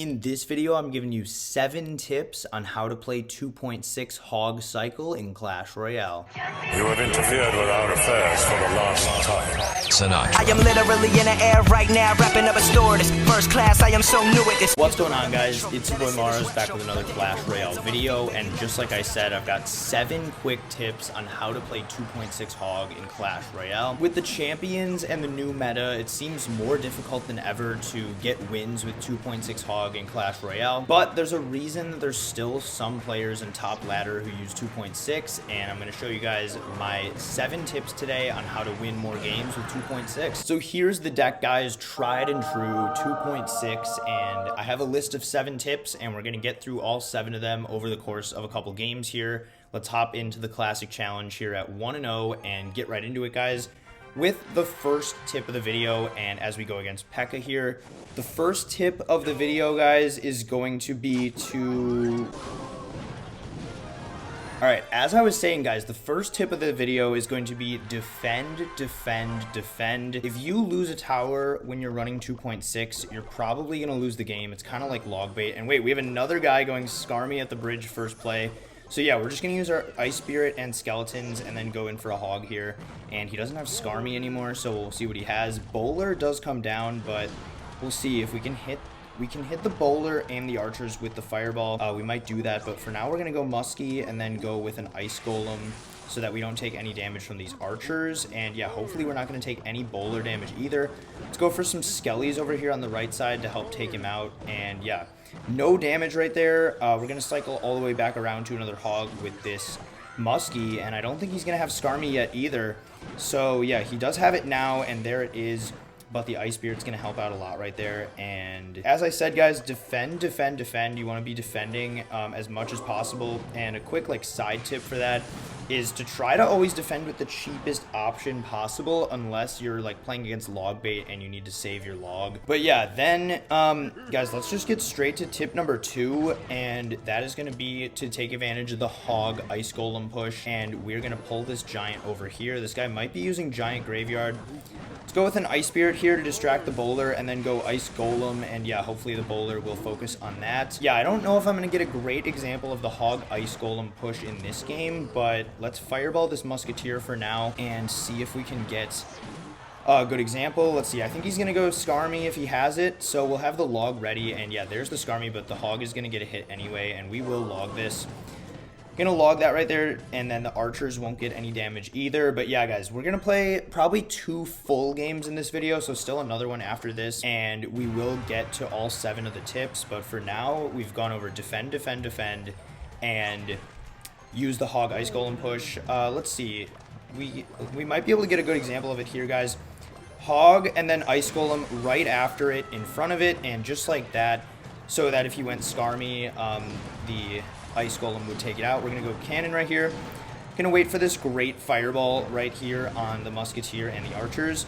In this video, I'm giving you 7 tips on how to play 2.6 Hog cycle in Clash Royale. You have interfered with our affairs for the last time. Tonight. I am literally in the air right now, wrapping up a store. This first class, I am so new at this. What's going on, guys? It's your boy Mars back with another Clash Royale video, and just like I said, I've got 7 quick tips on how to play 2.6 Hog in Clash Royale. With the champions and the new meta, it seems more difficult than ever to get wins with 2.6 Hog in Clash Royale, but there's a reason that there's still some players in top ladder who use 2.6, and I'm going to show you guys my 7 tips today on how to win more games with 2.6. So here's the deck, guys, tried and true 2.6, and I have a list of 7 tips, and we're going to get through all 7 of them over the course of a couple games here. Let's hop into the classic challenge here at 1-0 and get right into it, guys, with the first tip of the video. And as we go against P.E.K.K.A here, the first tip of the video, guys, is going to be to... Alright, as I was saying, guys, the first tip of the video is going to be defend, defend, defend. If you lose a tower when you're running 2.6, you're probably going to lose the game. It's kind of like log bait. And wait, we have another guy going Skarmy at the bridge first play. So yeah, we're just going to use our Ice Spirit and Skeletons and then go in for a Hog here. And he doesn't have Skarmy anymore, so we'll see what he has. Bowler does come down, but we'll see if we can hit the Bowler and the Archers with the Fireball. We might do that, but for now we're going to go Muskie and then go with an Ice Golem so that we don't take any damage from these Archers. And yeah, hopefully we're not going to take any Bowler damage either. Let's go for some Skellies over here on the right side to help take him out. And yeah, no damage right there. We're going to cycle all the way back around to another Hog with this Muskie, and I don't think he's going to have Skarmy yet either. So yeah, he does have it now, and there it is. But the Ice Spirit's going to help out a lot right there. And as I said, guys, defend, defend, defend. You want to be defending as much as possible. And a quick side tip for that is to try to always defend with the cheapest option possible, unless you're playing against log bait and you need to save your log. But yeah, then guys, let's just get straight to tip number 2, and that is going to be to take advantage of the Hog Ice Golem push. And we're going to pull this Giant over here. This guy might be using Giant Graveyard. Let's go with an Ice Spirit here to distract the Bowler, and then go Ice Golem, and yeah, hopefully the Bowler will focus on that. Yeah, I don't know if I'm going to get a great example of the Hog Ice Golem push in this game, but let's Fireball this Musketeer for now and see if we can get a good example. Let's see, I think he's going to go Skarmy if he has it, so we'll have the log ready, and yeah, there's the Skarmy, but the Hog is going to get a hit anyway, and we will log this. Gonna log that right there, and then the Archers won't get any damage either. But yeah, guys, we're gonna play probably 2 full games in this video, so still another one after this, and we will get to all 7 of the tips. But for now, we've gone over defend, defend, defend, and use the Hog Ice Golem push. Let's see, we might be able to get a good example of it here, guys. Hog and then Ice Golem right after it, in front of it, and just like that, so that if he went Skarmy, the Ice Golem would take it out. We're going to go Cannon right here. Going to wait for this great Fireball right here on the Musketeer and the Archers.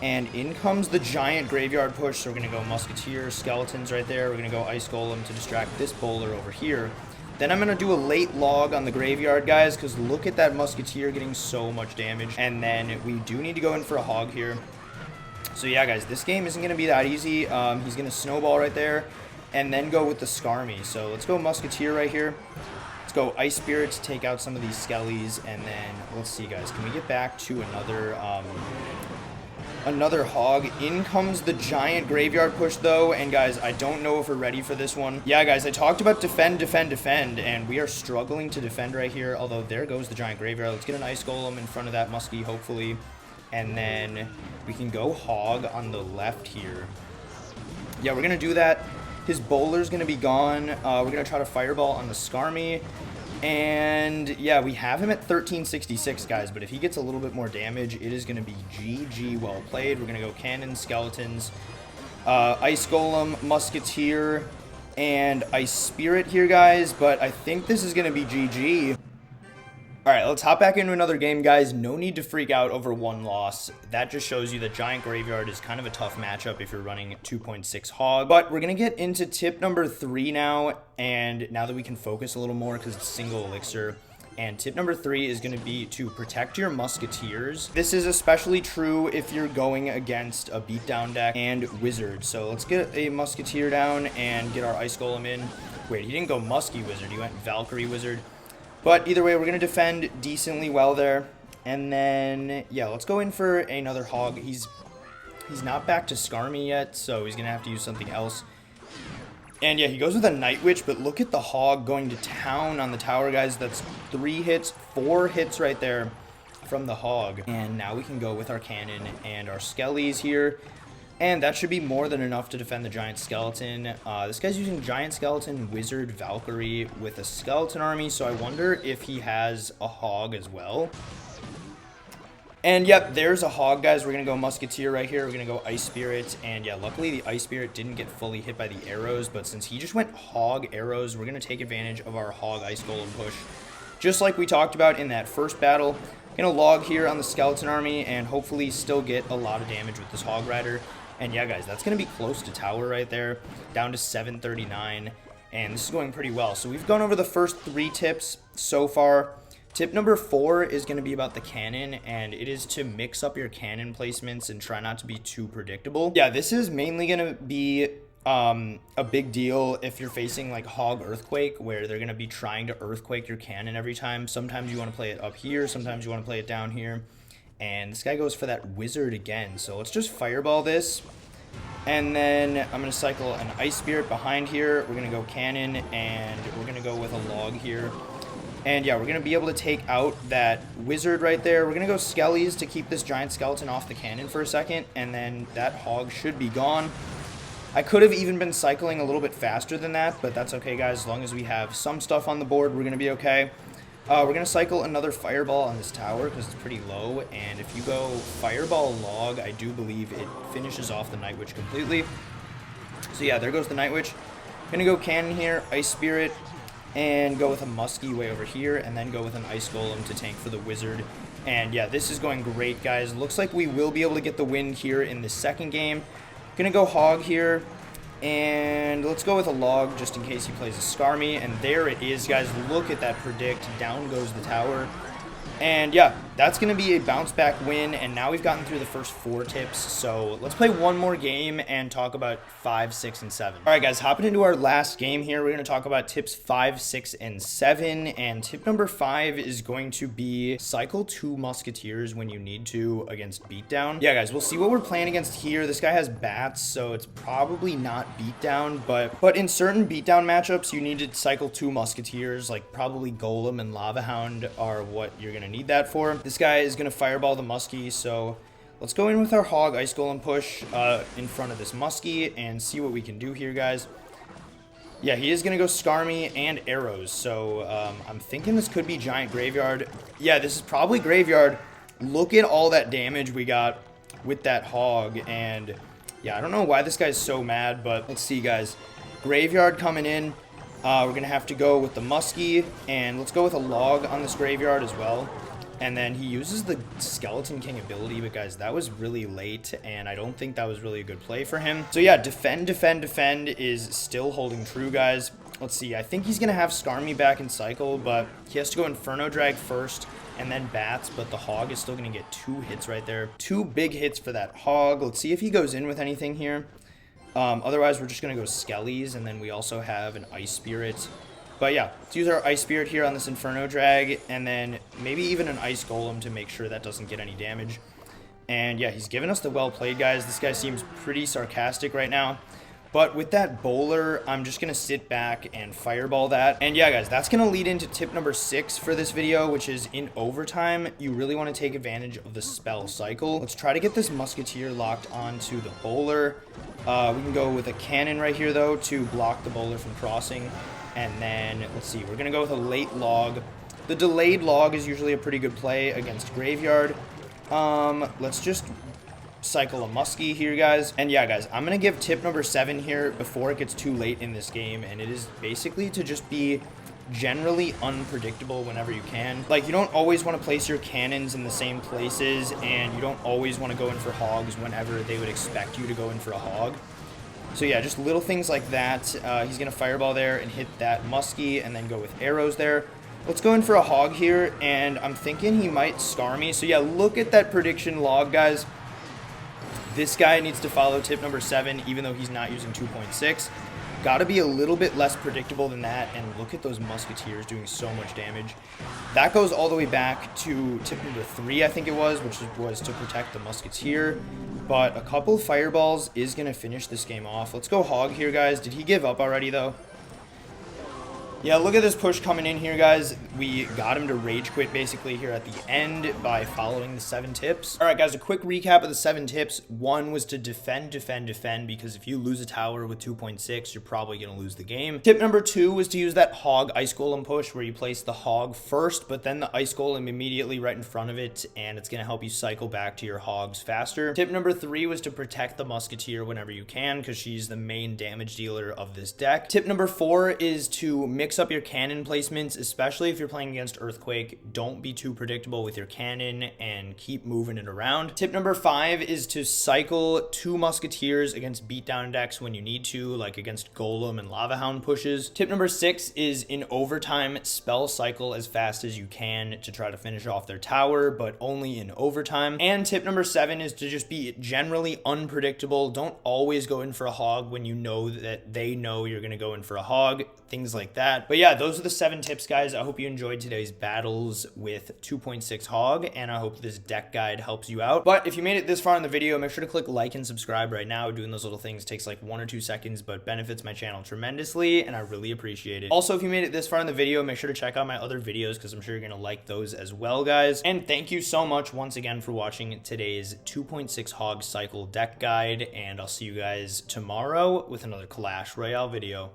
And in comes the Giant Graveyard push. So we're going to go Musketeer, Skeletons right there. We're going to go Ice Golem to distract this Bowler over here. Then I'm going to do a late log on the Graveyard, guys, because look at that Musketeer getting so much damage. And then we do need to go in for a Hog here. So yeah, guys, this game isn't going to be that easy. He's going to snowball right there and then go with the Skarmy. So let's go Musketeer right here. Let's go Ice Spirit to take out some of these Skellies, and then let's see, guys, can we get back to another Hog? In comes the Giant Graveyard push though, and guys, I don't know if we're ready for this one. Yeah, guys, I talked about defend, defend, defend, and we are struggling to defend right here, although there goes the Giant Graveyard. Let's get an Ice Golem in front of that Muskie, hopefully, and then we can go Hog on the left here. Yeah, we're gonna do that. His Bowler's going to be gone. We're going to try to Fireball on the Skarmy. And yeah, we have him at 1366, guys. But if he gets a little bit more damage, it is going to be GG. Well played. We're going to go Cannon, Skeletons, Ice Golem, Musketeer, and Ice Spirit here, guys. But I think this is going to be GG. Alright, let's hop back into another game, guys. No need to freak out over one loss. That just shows you that Giant Graveyard is kind of a tough matchup if you're running 2.6 Hog. But we're going to get into tip number 3 now. And now that we can focus a little more because it's single elixir, And tip number 3 is going to be to protect your Musketeers. This is especially true if you're going against a beatdown deck and wizard. So let's get a Musketeer down and get our Ice Golem in. Wait, he didn't go Musky Wizard, he went Valkyrie Wizard. But either way, we're going to defend decently well there. And then, yeah, let's go in for another Hog. He's not back to Skarmy yet, so he's going to have to use something else. And yeah, he goes with a Night Witch, but look at the Hog going to town on the tower, guys. That's 3 hits, 4 hits right there from the Hog. And now we can go with our cannon and our skellies here. And that should be more than enough to defend the Giant Skeleton. This guy's using Giant Skeleton, Wizard, Valkyrie with a Skeleton army, so I wonder if he has a Hog as well. And yep, there's a Hog, guys. We're going to go Musketeer right here. We're going to go Ice Spirit. And yeah, luckily the Ice Spirit didn't get fully hit by the arrows. But since he just went Hog arrows, we're going to take advantage of our Hog Ice Golem push. Just like we talked about in that first battle. Going to log here on the Skeleton Army and hopefully still get a lot of damage with this Hog Rider. And yeah, guys, that's going to be close to tower right there. Down to 739. And this is going pretty well. So we've gone over the first 3 tips so far. Tip number 4 is going to be about the cannon, and it is to mix up your cannon placements and try not to be too predictable. Yeah, this is mainly going to be a big deal if you're facing like Hog Earthquake, where they're going to be trying to Earthquake your cannon every time. Sometimes you want to play it up here, sometimes you want to play it down here. And this guy goes for that Wizard again, so let's just Fireball this. And then I'm going to cycle an Ice Spirit behind here. We're going to go Cannon, and we're going to go with a Log here. And yeah, we're going to be able to take out that Wizard right there. We're going to go Skellies to keep this Giant Skeleton off the cannon for a second. And then that Hog should be gone. I could have even been cycling a little bit faster than that, but that's okay, guys. As long as we have some stuff on the board, we're going to be okay. We're going to cycle another Fireball on this tower because it's pretty low. And if you go Fireball Log, I do believe it finishes off the Night Witch completely. So yeah, there goes the Night Witch. Going to go Cannon here, Ice Spirit, and go with a Muskie way over here, and then go with an Ice Golem to tank for the Wizard. And yeah, this is going great, guys. Looks like we will be able to get the win here in the second game. Gonna go Hog here, and let's go with a Log just in case he plays a Skarmy. And there it is, guys. Look at that predict. Down goes the tower. And yeah, that's going to be a bounce back win, and now we've gotten through the first 4 tips, so let's play one more game and talk about 5, 6, and 7. Alright guys, hopping into our last game here, we're going to talk about tips 5, 6, and 7, and tip number 5 is going to be cycle 2 Musketeers when you need to against beatdown. Yeah guys, we'll see what we're playing against here. This guy has bats, so it's probably not beatdown, but in certain beatdown matchups, you need to cycle 2 Musketeers, like probably Golem and Lava Hound are what you're going to need that for. This guy is going to Fireball the Muskie, so let's go in with our Hog Ice Golem push in front of this Muskie and see what we can do here, guys. Yeah, he is going to go Skarmy and arrows, so I'm thinking this could be Giant Graveyard. Yeah, this is probably Graveyard. Look at all that damage we got with that Hog, and yeah, I don't know why this guy's so mad, but let's see, guys. Graveyard coming in. We're going to have to go with the Muskie, and let's go with a Log on this Graveyard as well. And then he uses the Skeleton King ability, but guys, that was really late, and I don't think that was really a good play for him. So yeah, defend, defend, defend is still holding true, guys. Let's see, I think he's going to have Skarmy back in cycle, but he has to go Inferno Drag first, and then Bats, but the Hog is still going to get 2 hits right there. 2 big hits for that Hog. Let's see if he goes in with anything here. Otherwise, we're just going to go Skellies, and then we also have an Ice Spirit. But yeah, let's use our Ice Spirit here on this Inferno Drag, and then maybe even an Ice Golem to make sure that doesn't get any damage. And yeah, he's giving us the well played, guys. This guy seems pretty sarcastic right now. But with that Bowler, I'm just going to sit back and Fireball that. And yeah, guys, that's going to lead into tip number 6 for this video, which is in overtime, you really want to take advantage of the spell cycle. Let's try to get this Musketeer locked onto the Bowler. We can go with a Cannon right here, though, to block the Bowler from crossing. And then, let's see, we're going to go with a late Log. The delayed Log is usually a pretty good play against Graveyard. Let's just cycle a Muskie here, guys. And yeah, guys, I'm going to give tip number 7 here before it gets too late in this game. And it is basically to just be generally unpredictable whenever you can. Like, you don't always want to place your cannons in the same places, and you don't always want to go in for Hogs whenever they would expect you to go in for a Hog. So yeah, just little things like that. He's going to Fireball there and hit that Muskie and then go with arrows there. Let's go in for a hog here, and I'm thinking he might star me. So yeah, look at that prediction log, guys. This guy needs to follow tip number 7, even though he's not using 2.6. Got to be a little bit less predictable than that, and look at those Musketeers doing so much damage. That goes all the way back to tip number 3, I think it was, which was to protect the Musketeer. But a couple fireballs is going to finish this game off. Let's go hog here, guys. Did he give up already, though? Yeah, look at this push coming in here, guys. We got him to rage quit basically here at the end by following the 7 tips. All right, guys, a quick recap of the 7 tips. 1 was to defend, because if you lose a tower with 2.6, you're probably going to lose the game. Tip number 2 was to use that hog ice golem push where you place the hog first, but then the ice golem immediately right in front of it, and it's going to help you cycle back to your hogs faster. Tip number 3 was to protect the Musketeer whenever you can, because she's the main damage dealer of this deck. Tip number 4 is to mix up your cannon placements, especially if you're playing against Earthquake. Don't be too predictable with your cannon and keep moving it around. Tip number 5 is to cycle 2 Musketeers against beatdown decks when you need to, like against Golem and Lava Hound pushes. Tip number 6 is in overtime, spell cycle as fast as you can to try to finish off their tower, but only in overtime. And tip number 7 is to just be generally unpredictable. Don't always go in for a hog when you know that they know you're going to go in for a hog, things like that. But yeah, those are the 7 tips, guys. I hope you enjoyed today's battles with 2.6 Hog, and I hope this deck guide helps you out. But if you made it this far in the video, make sure to click like and subscribe right now. Doing those little things takes like 1 or 2 seconds, but benefits my channel tremendously, and I really appreciate it. Also, if you made it this far in the video, make sure to check out my other videos because I'm sure you're going to like those as well, guys. And thank you so much once again for watching today's 2.6 Hog cycle deck guide, and I'll see you guys tomorrow with another Clash Royale video.